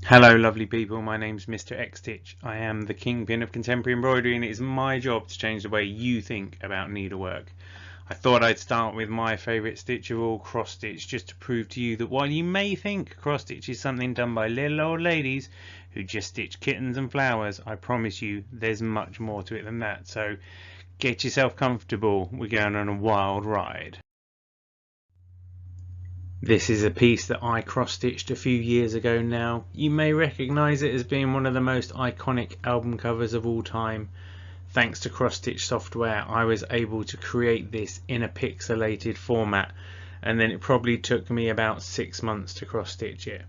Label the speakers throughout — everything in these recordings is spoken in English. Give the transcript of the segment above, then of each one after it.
Speaker 1: Hello lovely people, my name's Mr. XStitch. I am the Kingpin of Contemporary Embroidery and it is my job to change the way you think about needlework. I thought I'd start with my favourite stitch of all, cross stitch, just to prove to you that while you may think cross stitch is something done by little old ladies who just stitch kittens and flowers, I promise you there's much more to it than that. So get yourself comfortable, we're going on a wild ride. This is a piece that I cross-stitched a few years ago now. You may recognise it as being one of the most iconic album covers of all time. Thanks to cross-stitch software, I was able to create this in a pixelated format, and then it probably took me about 6 months to cross-stitch it.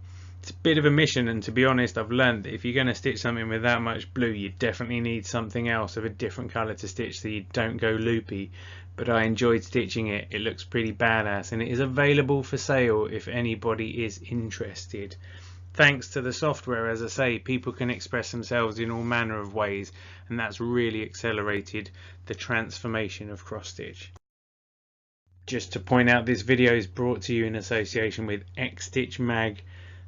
Speaker 1: It's a bit of a mission, and to be honest, I've learned that if you're going to stitch something with that much blue, you definitely need something else of a different colour to stitch so you don't go loopy. But I enjoyed stitching it. It looks pretty badass and it is available for sale if anybody is interested. Thanks to the software, as I say, people can express themselves in all manner of ways, and that's really accelerated the transformation of cross stitch. Just to point out, this video is brought to you in association with XStitch Mag,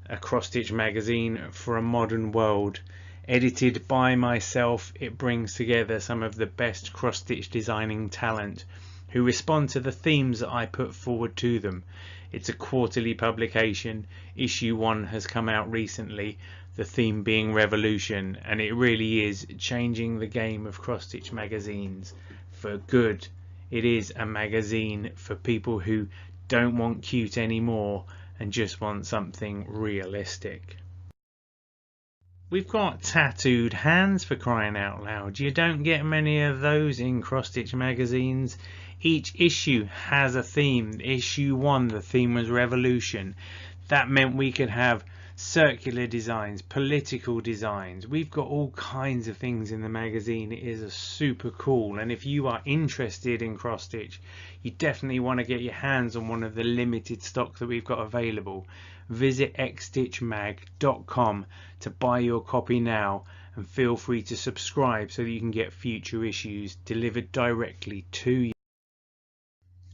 Speaker 1: a cross stitch magazine for a modern world. Edited by myself, it brings together some of the best cross-stitch designing talent who respond to the themes that I put forward to them. It's a quarterly publication. Issue 1 has come out recently, the theme being revolution, and it really is changing the game of cross-stitch magazines for good. It is a magazine for people who don't want cute anymore and just want something realistic. We've got tattooed hands, for crying out loud. You don't get many of those in cross-stitch magazines. Each issue has a theme. Issue 1, the theme was revolution. That meant we could have circular designs, political designs. We've got all kinds of things in the magazine. It is a super cool, and if you are interested in cross-stitch, you definitely want to get your hands on one of the limited stock that we've got available. Visit xstitchmag.com to buy your copy now, and feel free to subscribe so that you can get future issues delivered directly to you.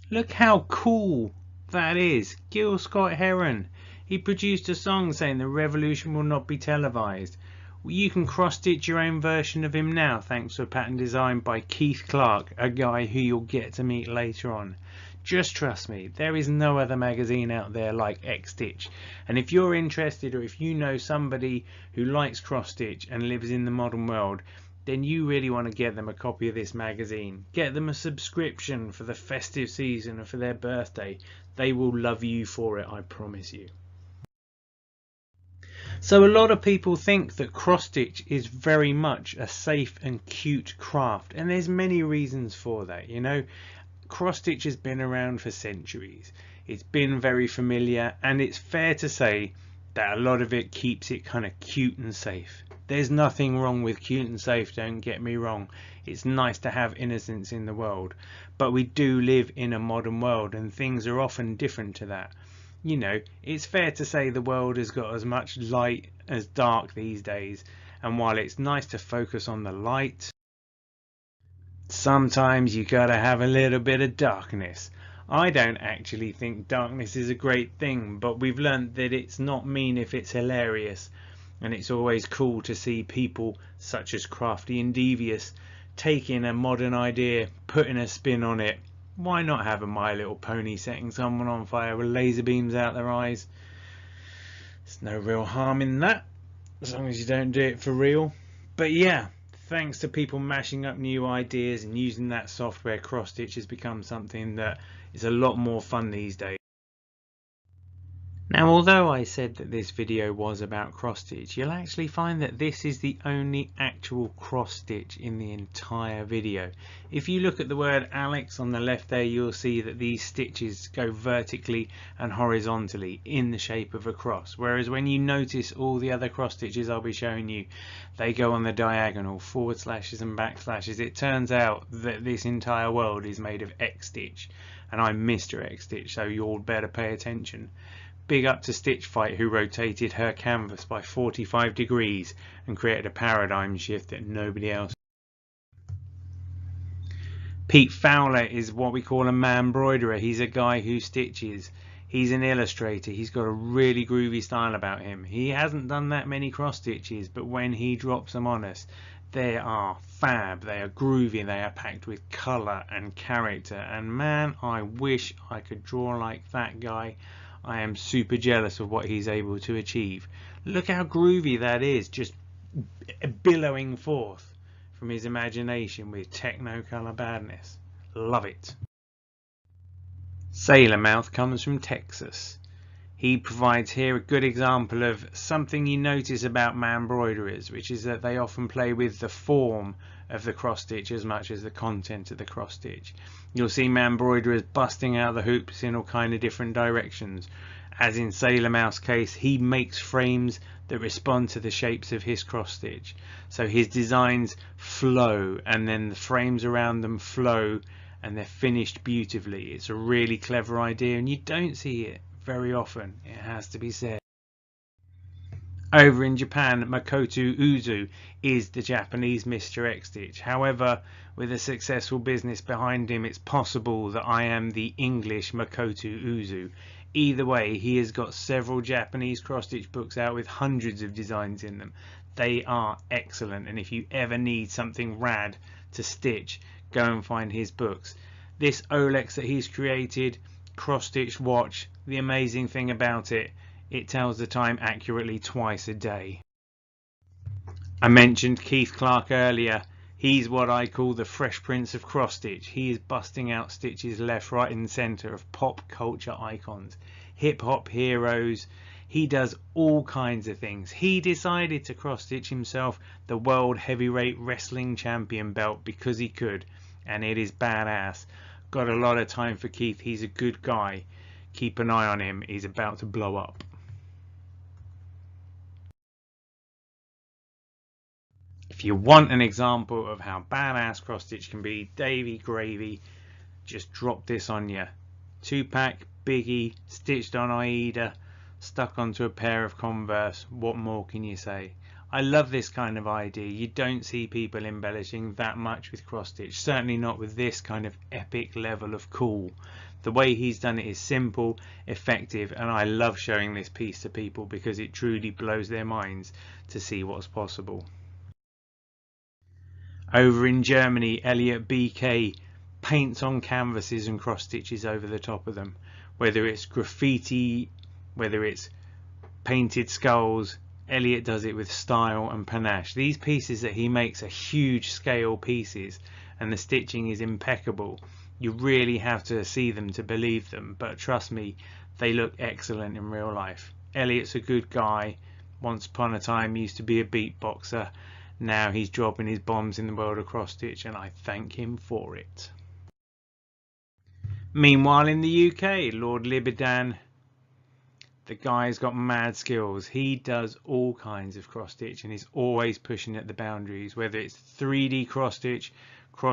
Speaker 1: Look how cool that is. Gil Scott-Heron. He produced a song saying the revolution will not be televised. Well, you can cross-stitch your own version of him now thanks to a pattern designed by Keith Clark, a guy who you'll get to meet later on. Just trust me, there is no other magazine out there like XStitch, and if you're interested or if you know somebody who likes cross-stitch and lives in the modern world, then you really want to get them a copy of this magazine. Get them a subscription for the festive season or for their birthday. They will love you for it, I promise you. So a lot of people think that cross stitch is very much a safe and cute craft, and there's many reasons for that. You know, cross stitch has been around for centuries. It's been very familiar, and it's fair to say that a lot of it keeps it kind of cute and safe. There's nothing wrong with cute and safe, don't get me wrong. It's nice to have innocence in the world, but we do live in a modern world and things are often different to that. You know, it's fair to say the world has got as much light as dark these days, and while it's nice to focus on the light, sometimes you gotta have a little bit of darkness. I don't actually think darkness is a great thing, but we've learned that it's not mean if it's hilarious, and it's always cool to see people such as CRAFTY and DEVIOUS taking a modern idea, putting a spin on it. Why not have a My Little Pony setting someone on fire with laser beams out their eyes? There's no real harm in that, as long as you don't do it for real. But yeah, thanks to people mashing up new ideas and using that software, cross stitch has become something that is a lot more fun these days. Now, although I said that this video was about cross stitch, you'll actually find that this is the only actual cross stitch in the entire video. If you look at the word Alex on the left there, you'll see that these stitches go vertically and horizontally in the shape of a cross, whereas when you notice all the other cross stitches I'll be showing you, they go on the diagonal, forward slashes and backslashes. It turns out that this entire world is made of XStitch, and I'm Mr. XStitch, so you'll better pay attention. Big up to STITCHFIGHT, who rotated her canvas by 45 degrees and created a paradigm shift that nobody else. Pete Fowler is what we call a man-broiderer. He's a guy who stitches. He's an illustrator. He's got a really groovy style about him. He hasn't done that many cross stitches, but when he drops them on us, they are fab, they are groovy, they are packed with colour and character, and man, I wish I could draw like that guy. I am super jealous of what he's able to achieve. Look how groovy that is, just billowing forth from his imagination with techno-colour badness. Love it. SAILORMOUTH comes from Texas. He provides here a good example of something you notice about embroiderers, which is that they often play with the form of the cross stitch as much as the content of the cross stitch. You'll see embroiderers busting out the hoops in all kind of different directions. As in SAILORMOUTH's case, he makes frames that respond to the shapes of his cross stitch. So his designs flow, and then the frames around them flow, and they're finished beautifully. It's a really clever idea, and you don't see it very often, it has to be said. Over in Japan, MAKOTO OOZU is the Japanese Mr. XStitch. However, with a successful business behind him, it's possible that I am the English MAKOTO OOZU. Either way, he has got several Japanese cross-stitch books out with hundreds of designs in them. They are excellent, and if you ever need something rad to stitch, go and find his books. This Olex that he's created, cross-stitch watch, the amazing thing about it, it tells the time accurately twice a day. I mentioned Keith Clark earlier. He's what I call the Fresh Prince of cross stitch. He is busting out stitches left, right and centre of pop culture icons, hip hop heroes. He does all kinds of things. He decided to cross stitch himself the World Heavyweight Wrestling Champion belt because he could, and it is badass. Got a lot of time for Keith. He's a good guy. Keep an eye on him. He's about to blow up. If you want an example of how badass cross stitch can be, Davey gravy, just drop this on you. 2-pack, biggie, stitched on Aida, stuck onto a pair of Converse. What more can you say? I love this kind of idea. You don't see people embellishing that much with cross stitch, certainly not with this kind of epic level of cool. The way he's done it is simple, effective, and I love showing this piece to people because it truly blows their minds to see what's possible. Over in Germany, ELIOT BK paints on canvases and cross stitches over the top of them. Whether it's graffiti, whether it's painted skulls, ELIOT does it with style and panache. These pieces that he makes are huge scale pieces and the stitching is impeccable. You really have to see them to believe them, but trust me, they look excellent in real life. ELIOT's a good guy. Once upon a time used to be a beatboxer. Now he's dropping his bombs in the world of cross stitch, and I thank him for it. Meanwhile in the UK, Lord LIBIDAN, the guy's got mad skills. He does all kinds of cross stitch and is always pushing at the boundaries, whether it's 3D cross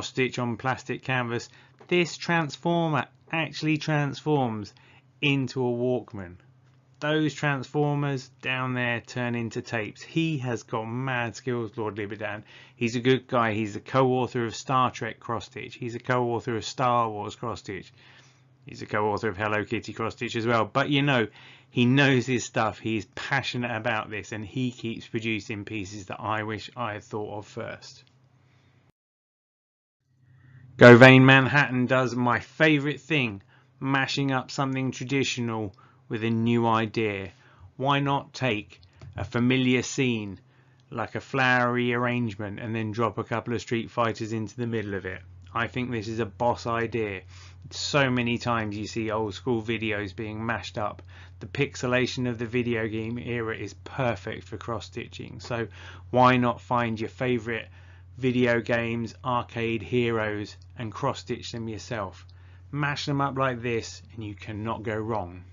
Speaker 1: stitch on plastic canvas. This transformer actually transforms into a Walkman. Those transformers down there turn into tapes. He has got mad skills, Lord LIBIDAN. He's a good guy. He's the co-author of Star Trek cross stitch. He's a co-author of Star Wars cross stitch. He's a co-author of Hello Kitty cross stitch as well. But you know, he knows his stuff. He's passionate about this, and he keeps producing pieces that I wish I had thought of first. GAUVAIN Manhattan does my favourite thing, mashing up something traditional with a new idea. Why not take a familiar scene like a flowery arrangement and then drop a couple of Street Fighters into the middle of it? I think this is a boss idea. So many times you see old school videos being mashed up. The pixelation of the video game era is perfect for cross stitching, so why not find your favourite video games, arcade heroes and cross stitch them yourself? Mash them up like this and you cannot go wrong.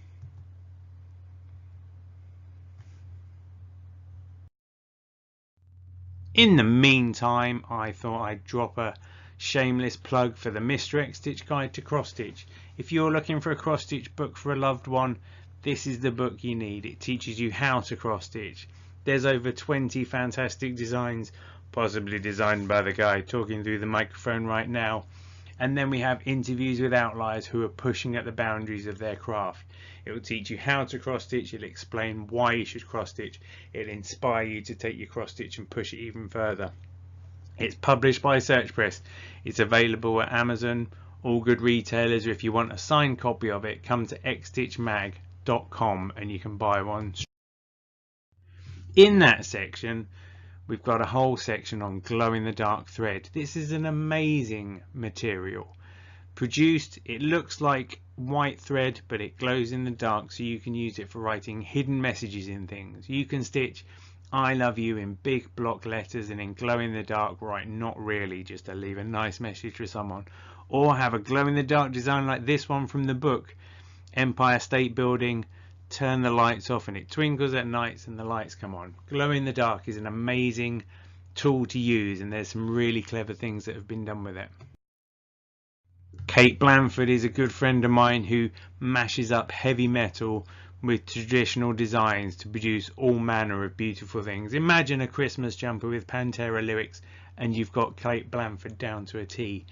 Speaker 1: In the meantime, I thought I'd drop a shameless plug for the Mr. XStitch Guide to Cross Stitch. If you're looking for a cross stitch book for a loved one, this is the book you need. It teaches you how to cross stitch. There's over 20 fantastic designs, possibly designed by the guy talking through the microphone right now, And then we have interviews with outliers who are pushing at the boundaries of their craft. It will teach you how to cross stitch, it'll explain why you should cross stitch, it'll inspire you to take your cross stitch and push it even further. It's published by Search Press. It's available at Amazon, all good retailers, or if you want a signed copy of it, come to XStitchMag.com and you can buy one. In that section, we've got a whole section on glow-in-the-dark thread. This is an amazing material. Produced, it looks like white thread, but it glows in the dark, so you can use it for writing hidden messages in things. You can stitch I love you in big block letters and in glow in the dark write not really, just to leave a nice message for someone. Or have a glow in the dark design like this one from the book, Empire State Building, turn the lights off and it twinkles at nights and the lights come on. Glow in the dark is an amazing tool to use, and there's some really clever things that have been done with it. Kate Blandford is a good friend of mine who mashes up heavy metal with traditional designs to produce all manner of beautiful things. Imagine a Christmas jumper with Pantera lyrics and you've got Kate Blandford down to a T.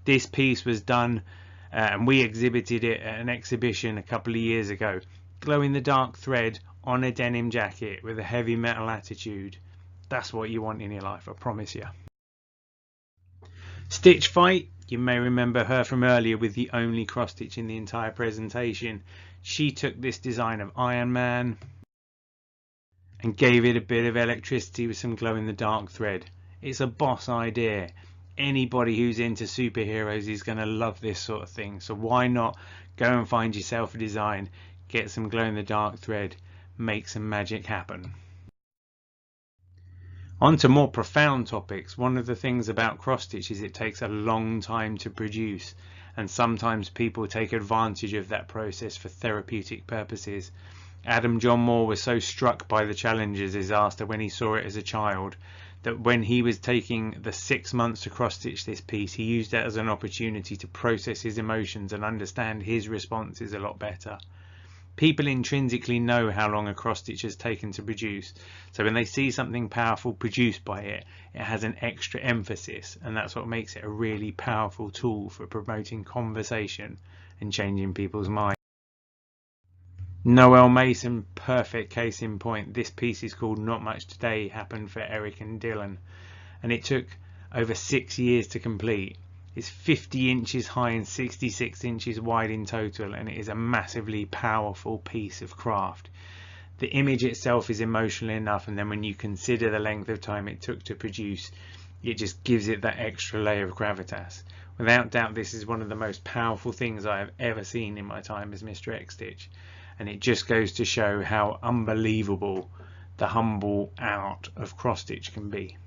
Speaker 1: This piece was done and we exhibited it at an exhibition a couple of years ago. Glow in the dark thread on a denim jacket with a heavy metal attitude. That's what you want in your life, I promise you. Stitch Fight, you may remember her from earlier with the only cross stitch in the entire presentation. She took this design of Iron Man and gave it a bit of electricity with some glow in the dark thread. It's a boss idea. Anybody who's into superheroes is going to love this sort of thing, so why not go and find yourself a design, get some glow in the dark thread, make some magic happen. On to more profound topics. One of the things about cross stitch is it takes a long time to produce, and sometimes people take advantage of that process for therapeutic purposes. Adam John Moore was so struck by the Challenger's disaster when he saw it as a child that when he was taking the 6 months to cross stitch this piece, he used that as an opportunity to process his emotions and understand his responses a lot better. People intrinsically know how long a cross stitch has taken to produce, so when they see something powerful produced by it, it has an extra emphasis, and that's what makes it a really powerful tool for promoting conversation and changing people's minds. Noel Mason, perfect case in point. This piece is called Not Much Today, happened for Eric and Dylan, and it took over 6 years to complete. It's 50 inches high and 66 inches wide in total, and it is a massively powerful piece of craft. The image itself is emotional enough, and then when you consider the length of time it took to produce, it just gives it that extra layer of gravitas. Without doubt, this is one of the most powerful things I have ever seen in my time as Mr. X-Stitch, and it just goes to show how unbelievable the humble art of cross stitch can be.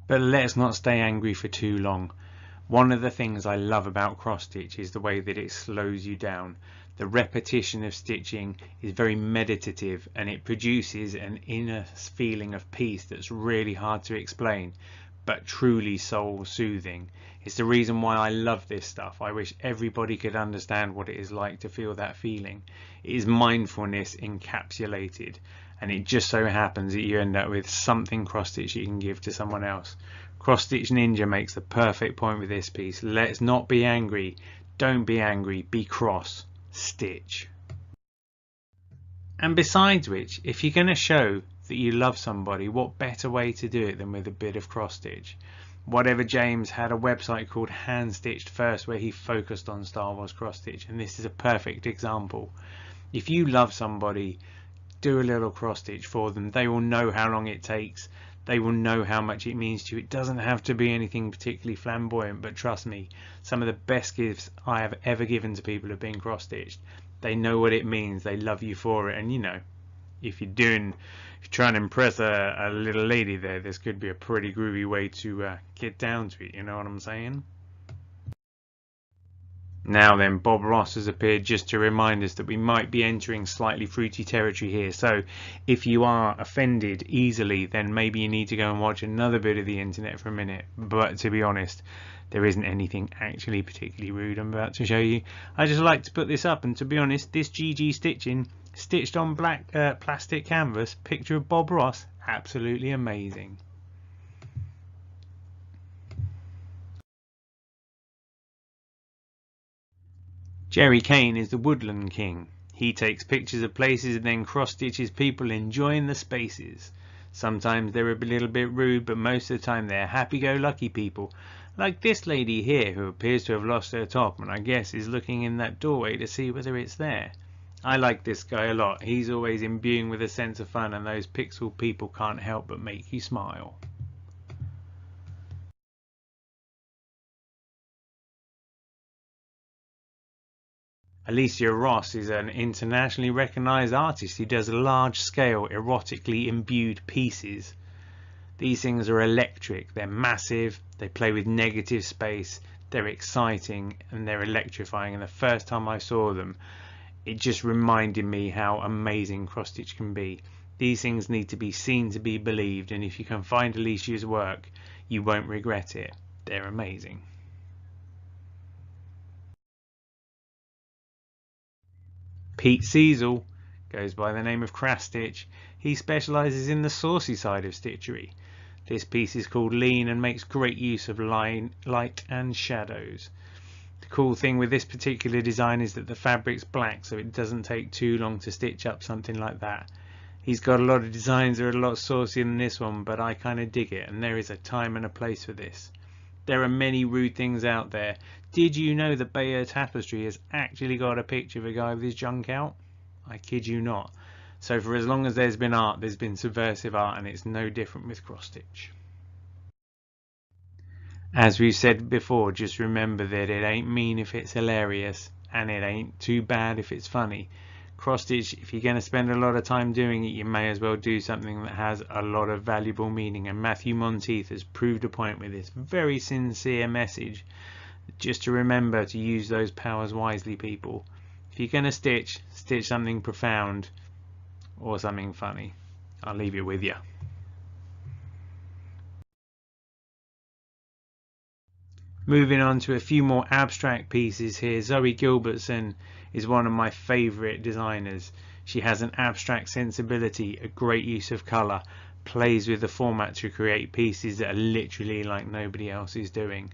Speaker 1: But let's not stay angry for too long. One of the things I love about cross stitch is the way that it slows you down. The repetition of stitching is very meditative, and it produces an inner feeling of peace that's really hard to explain, but truly soul soothing. It's the reason why I love this stuff. I wish everybody could understand what it is like to feel that feeling. It is mindfulness encapsulated, and it just so happens that you end up with something cross stitch you can give to someone else. Cross Stitch Ninja makes the perfect point with this piece. Let's not be angry. Don't be angry. Be cross. Stitch. And besides which, if you're going to show that you love somebody, what better way to do it than with a bit of cross stitch? WHATEVERJAMES had a website called Hand Stitched First where he focused on Star Wars cross stitch, and this is a perfect example. If you love somebody, do a little cross stitch for them. They will know how long it takes. They will know how much it means to you. It doesn't have to be anything particularly flamboyant, but trust me, some of the best gifts I have ever given to people have been cross stitched. They know what it means. They love you for it. And you know, if you're trying to impress a little lady there, this could be a pretty groovy way to get down to it. You know what I'm saying? Now then, Bob Ross has appeared just to remind us that we might be entering slightly fruity territory here. So if you are offended easily, then maybe you need to go and watch another bit of the internet for a minute. But to be honest, there isn't anything actually particularly rude I'm about to show you. I just like to put this up, and to be honest, this GG stitching, stitched on black plastic canvas, picture of Bob Ross, absolutely amazing. Jerry Kane is the Woodland King. He takes pictures of places and then cross-stitches people enjoying the spaces. Sometimes they're a little bit rude, but most of the time they're happy-go-lucky people, like this lady here who appears to have lost her top and I guess is looking in that doorway to see whether it's there. I like this guy a lot. He's always imbuing with a sense of fun, and those pixel people can't help but make you smile. Alicia Ross is an internationally recognised artist who does large-scale, erotically imbued pieces. These things are electric, they're massive, they play with negative space, they're exciting and they're electrifying, and the first time I saw them it just reminded me how amazing cross stitch can be. These things need to be seen to be believed, and if you can find Alicia's work you won't regret it. They're amazing. Pete SEAZLE goes by the name of CRAFTY. He specialises in the saucy side of stitchery. This piece is called Lean and makes great use of light and shadows. The cool thing with this particular design is that the fabric's black, so it doesn't take too long to stitch up something like that. He's got a lot of designs that are a lot saucier than this one, but I kind of dig it, and there is a time and a place for this. There are many rude things out there. Did you know that Bayeux Tapestry has actually got a picture of a guy with his junk out? I kid you not. So for as long as there's been art, there's been subversive art, and it's no different with cross stitch. As we've said before, just remember that it ain't mean if it's hilarious, and it ain't too bad if it's funny. Cross stitch, if you're going to spend a lot of time doing it, you may as well do something that has a lot of valuable meaning, and Matthew Monteith has proved a point with this very sincere message. Just to remember to use those powers wisely, people. If you're going to stitch, stitch something profound or something funny. I'll leave it with you. Moving on to a few more abstract pieces here. Zoe Gilbertson is one of my favourite designers. She has an abstract sensibility, a great use of colour, plays with the format to create pieces that are literally like nobody else is doing.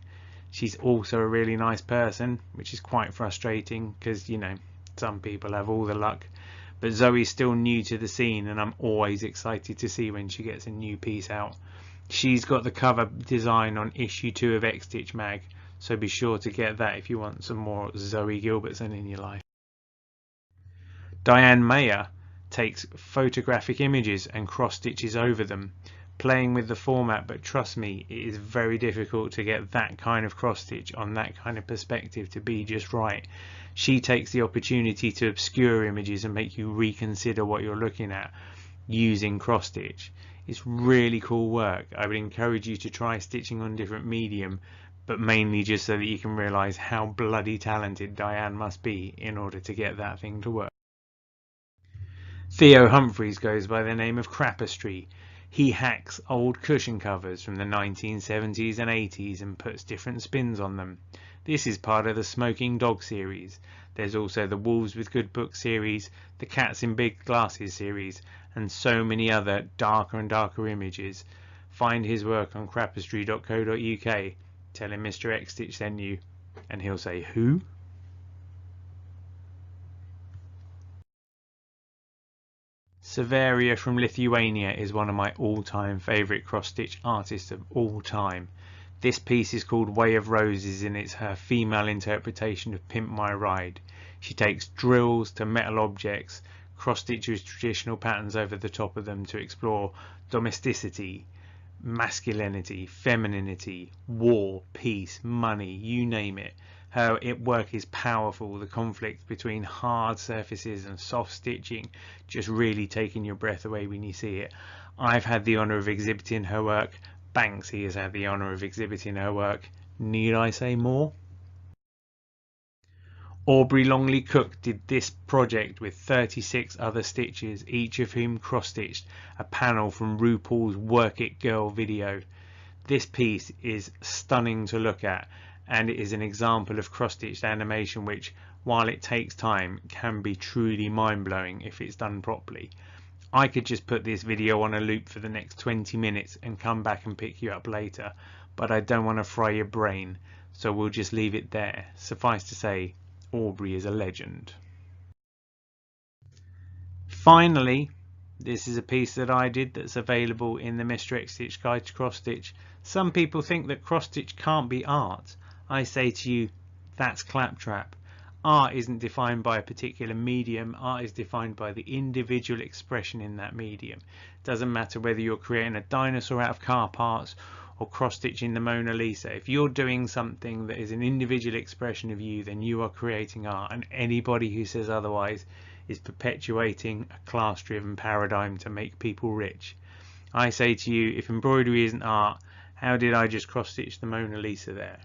Speaker 1: She's also a really nice person, which is quite frustrating because, you know, some people have all the luck. But Zoe's still new to the scene, and I'm always excited to see when she gets a new piece out. She's got the cover design on issue 2 of XStitch Mag, so be sure to get that if you want some more Zoe Gilbertson in your life. Diane Mayer takes photographic images and cross stitches over them, playing with the format, but trust me, it is very difficult to get that kind of cross stitch on that kind of perspective to be just right. She takes the opportunity to obscure images and make you reconsider what you're looking at using cross stitch. It's really cool work. I would encourage you to try stitching on different medium, but mainly just so that you can realise how bloody talented Diane must be in order to get that thing to work. Theo Humphreys goes by the name of Crapistry. He hacks old cushion covers from the 1970s and 80s and puts different spins on them. This is part of the Smoking Dog series. There's also the Wolves with Good Books series, the Cats in Big Glasses series, and so many other darker and darker images. Find his work on crapistry.co.uk. Tell him Mr. XStitch sent you, and he'll say, who? Severia from Lithuania is one of my all-time favourite cross-stitch artists of all time. This piece is called Way of Roses, and it's her female interpretation of Pimp My Ride. She takes drills to metal objects, cross-stitches traditional patterns over the top of them to explore domesticity, masculinity, femininity, war, peace, money, you name it. Her work is powerful, the conflict between hard surfaces and soft stitching just really taking your breath away when you see it. I've had the honour of exhibiting her work. Banksy has had the honour of exhibiting her work. Need I say more? Aubrey Longley-Cook did this project with 36 other stitchers, each of whom cross-stitched a panel from RuPaul's Work It Girl video. This piece is stunning to look at, and it is an example of cross-stitched animation which, while it takes time, can be truly mind-blowing if it's done properly. I could just put this video on a loop for the next 20 minutes and come back and pick you up later, but I don't want to fry your brain, so we'll just leave it there. Suffice to say, Aubrey is a legend. Finally, this is a piece that I did that's available in the Mr. XStitch Guide to Cross Stitch. Some people think that cross stitch can't be art. I say to you, that's claptrap. Art isn't defined by a particular medium. Art is defined by the individual expression in that medium. It doesn't matter whether you're creating a dinosaur out of car parts or cross stitching the Mona Lisa. If you're doing something that is an individual expression of you, then you are creating art, and anybody who says otherwise is perpetuating a class driven paradigm to make people rich. I say to you, if embroidery isn't art, how did I just cross stitch the Mona Lisa there?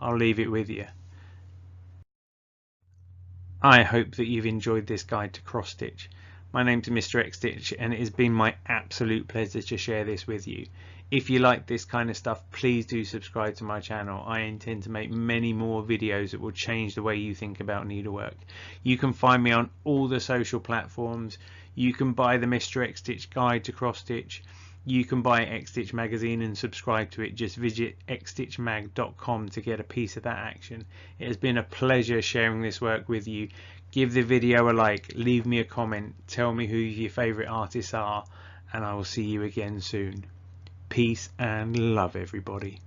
Speaker 1: I'll leave it with you. I hope that you've enjoyed this guide to cross stitch. My name's Mr. XStitch, and it has been my absolute pleasure to share this with you. If you like this kind of stuff, please do subscribe to my channel. I intend to make many more videos that will change the way you think about needlework. You can find me on all the social platforms. You can buy the Mr. XStitch Guide to Cross Stitch. You can buy XStitch Magazine and subscribe to it. Just visit xstitchmag.com to get a piece of that action. It has been a pleasure sharing this work with you. Give the video a like, leave me a comment, tell me who your favourite artists are, and I will see you again soon. Peace and love, everybody.